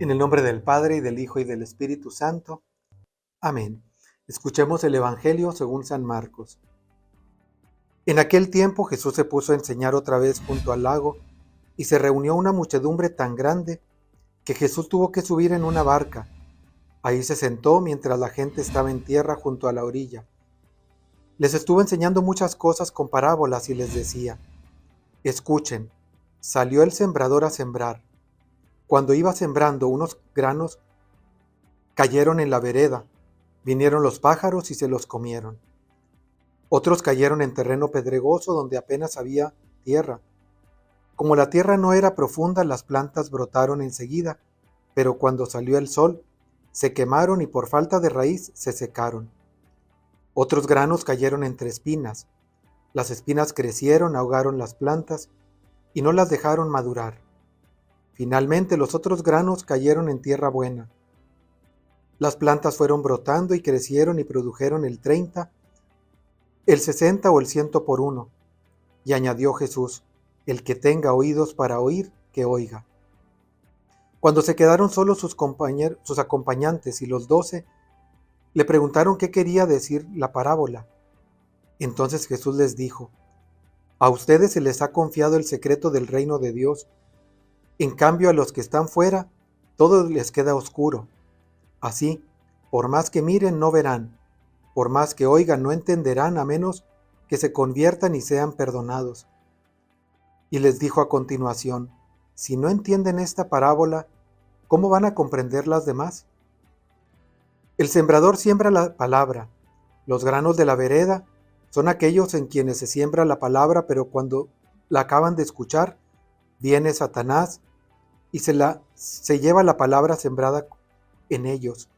En el nombre del Padre, y del Hijo, y del Espíritu Santo. Amén. Escuchemos el Evangelio según San Marcos. En aquel tiempo Jesús se puso a enseñar otra vez junto al lago, y se reunió una muchedumbre tan grande que Jesús tuvo que subir en una barca. Ahí se sentó mientras la gente estaba en tierra junto a la orilla. Les estuvo enseñando muchas cosas con parábolas y les decía: escuchen, salió el sembrador a sembrar. Cuando iba sembrando, unos granos cayeron en la vereda, vinieron los pájaros y se los comieron. Otros cayeron en terreno pedregoso donde apenas había tierra. Como la tierra no era profunda, las plantas brotaron enseguida, pero cuando salió el sol, se quemaron y por falta de raíz se secaron. Otros granos cayeron entre espinas. Las espinas crecieron, ahogaron las plantas y no las dejaron madurar. Finalmente los otros granos cayeron en tierra buena. Las plantas fueron brotando y crecieron y produjeron el 30, el 60 o el 100 por uno. Y añadió Jesús: el que tenga oídos para oír, que oiga. Cuando se quedaron solos sus acompañantes y los 12, le preguntaron qué quería decir la parábola. Entonces Jesús les dijo: a ustedes se les ha confiado el secreto del reino de Dios. En cambio, a los que están fuera, todo les queda oscuro. Así, por más que miren, no verán, por más que oigan, no entenderán, a menos que se conviertan y sean perdonados. Y les dijo a continuación: si no entienden esta parábola, ¿cómo van a comprender las demás? El sembrador siembra la palabra. Los granos de la vereda son aquellos en quienes se siembra la palabra, pero cuando la acaban de escuchar, viene Satanás y se lleva la palabra sembrada en ellos.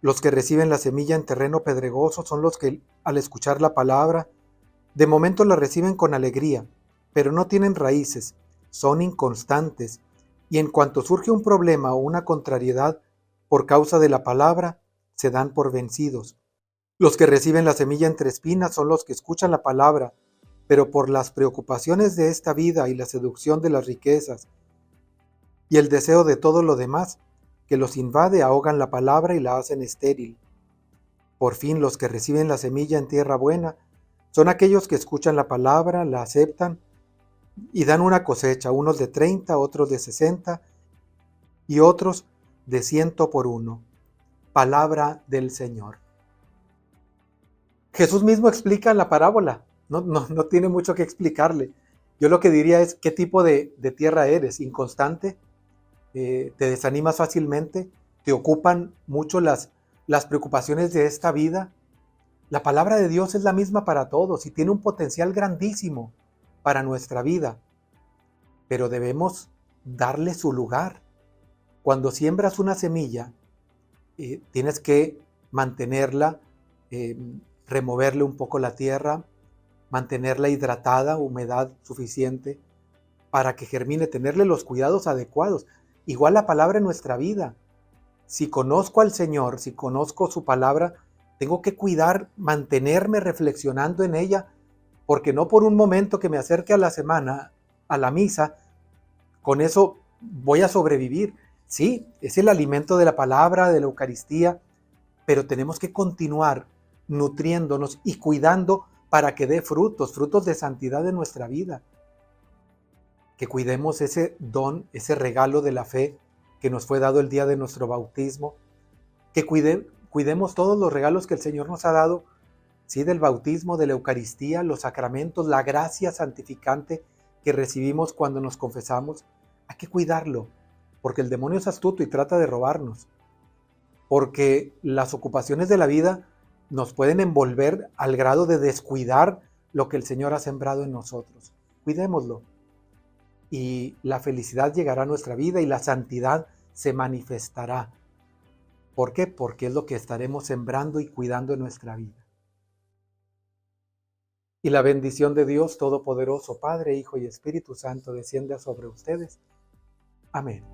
Los que reciben la semilla en terreno pedregoso son los que, al escuchar la palabra, de momento la reciben con alegría, pero no tienen raíces, son inconstantes, y en cuanto surge un problema o una contrariedad por causa de la palabra, se dan por vencidos. Los que reciben la semilla entre espinas son los que escuchan la palabra, pero por las preocupaciones de esta vida y la seducción de las riquezas y el deseo de todo lo demás que los invade, ahogan la palabra y la hacen estéril. Por fin, los que reciben la semilla en tierra buena son aquellos que escuchan la palabra, la aceptan y dan una cosecha, unos de 30, otros de 60 y otros de 100 por uno. Palabra del Señor. Jesús mismo explica la parábola, no tiene mucho que explicarle. Yo lo que diría es: ¿qué tipo de tierra eres? ¿Inconstante? ¿Te desanimas fácilmente? ¿Te ocupan mucho las preocupaciones de esta vida? La palabra de Dios es la misma para todos y tiene un potencial grandísimo para nuestra vida, pero debemos darle su lugar. Cuando siembras una semilla, tienes que mantenerla, removerle un poco la tierra, mantenerla hidratada, humedad suficiente para que germine, tenerle los cuidados adecuados. Igual la palabra en nuestra vida. Si conozco al Señor, si conozco su palabra, tengo que cuidar, mantenerme reflexionando en ella, porque no por un momento que me acerque a la semana, a la misa, con eso voy a sobrevivir. Sí, es el alimento de la palabra, de la Eucaristía, pero tenemos que continuar nutriéndonos y cuidando para que dé frutos de santidad en nuestra vida. Que cuidemos ese don, ese regalo de la fe que nos fue dado el día de nuestro bautismo, que cuidemos todos los regalos que el Señor nos ha dado, sí, del bautismo, de la Eucaristía, los sacramentos, la gracia santificante que recibimos cuando nos confesamos. Hay que cuidarlo, porque el demonio es astuto y trata de robarnos, porque las ocupaciones de la vida nos pueden envolver al grado de descuidar lo que el Señor ha sembrado en nosotros. Cuidémoslo. Y la felicidad llegará a nuestra vida y la santidad se manifestará. ¿Por qué? Porque es lo que estaremos sembrando y cuidando en nuestra vida. Y la bendición de Dios Todopoderoso, Padre, Hijo y Espíritu Santo, descienda sobre ustedes. Amén.